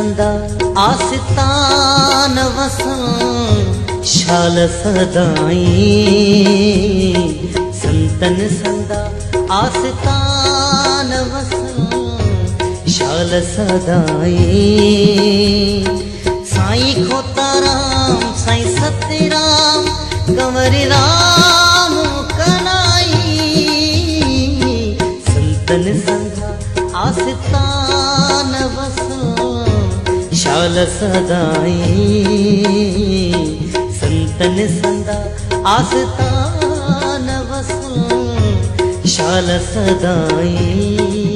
संदा आस्तान वसां शाल सदाई संतन संदा आस्तान वसां शाल सदाई साईं खोताराम साईं सतराम कंवर राम कनाई संतन संदा आस्तान वसां शाल सदाई संतन संदा आस्तान वसां शाल सदाई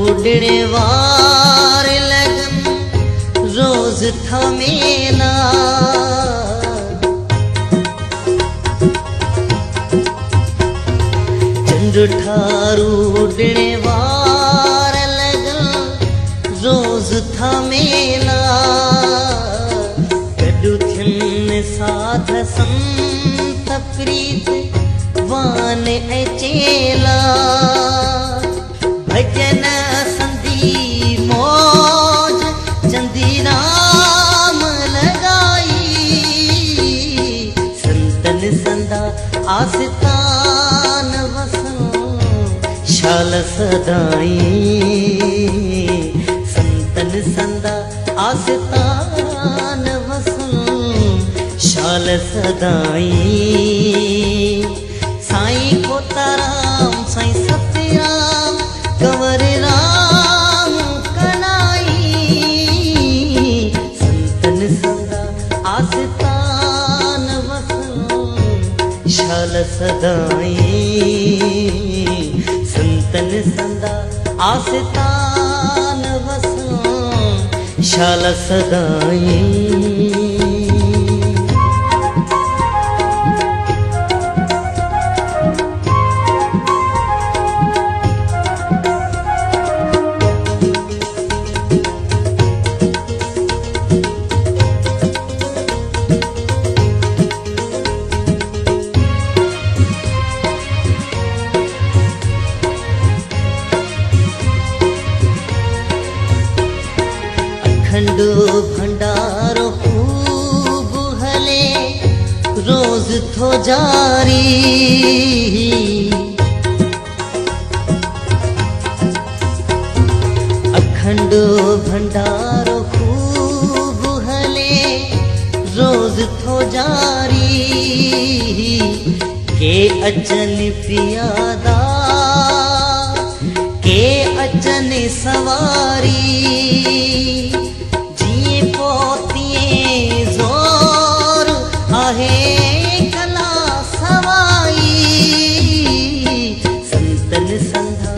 उड़ने वार लगन रोज थमेला चंद्र ठारू उड़ने वार लगन रोज थमेला गडु थियन साध संत प्रीत वान अचेला भजन संधी मौज चंदी राम लगाई संतन संदा आस्तान वसां शाल सदाई संतन संदा आस्तान वसां शाल सदाई साईं खोताराम साईं सतराम कंवर राम कनाई संतन संदा आस्तान वसां शाल सदाई संतन संदा आस्तान वसां शाल सदाई अखंड भंडारो खूब हले रोज थो जारी अखंड भंडारो खूब हले रोज थो जारी के अचन पियादा के अचन सवारी आहे कला सवाई संतन संदा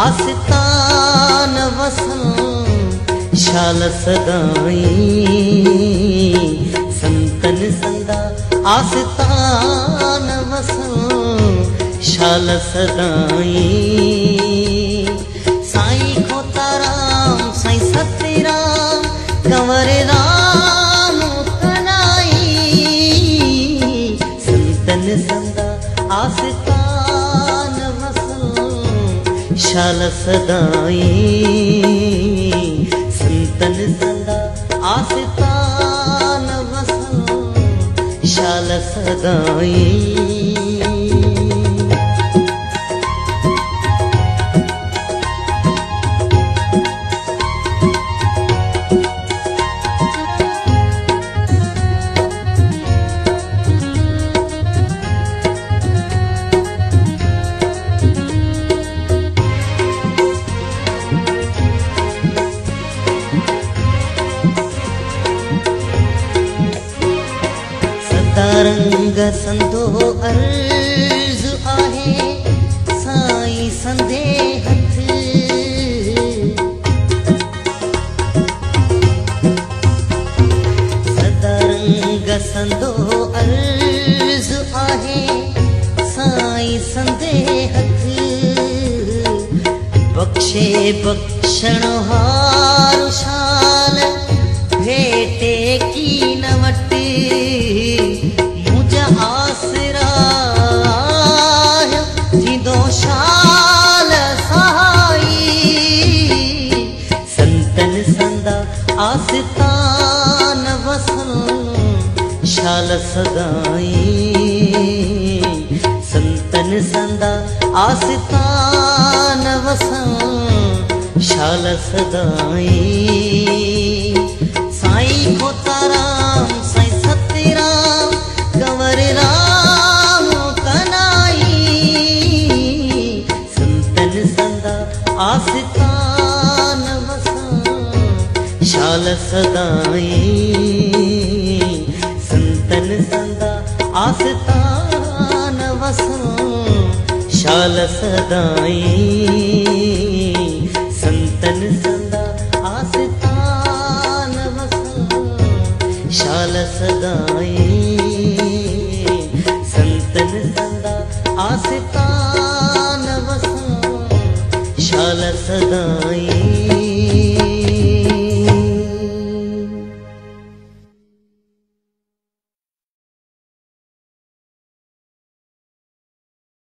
आस्तान वसां शाल सदाई संतन संदा आस्तान वसां शाल सदाई साईं खोताराम साईं सतराम कंवर राम संदा आस्तान वसां शाल सदाई संतन संदा आस्तान वसां शाल सदाई रंग संदो अर्ज आहे साईं संदे हथ बक्षण हार शाल भेटे की नवटी मुझ आसरा जिदो शाल सहाई संतन संदा आस्तान वसन शाल सदाई संतन संदा आस्तान वसन शाल सदाई साईं खोताराम साईं सतराम कंवर राम कनाई संतन संदा आस्तान वसन शाल सदाई संतन संदा आस्तान वसन शाल सदाई संतन संदा आस्तान वसन शाल सदाई संतन संदा आस्तान वसन शाल सदाई।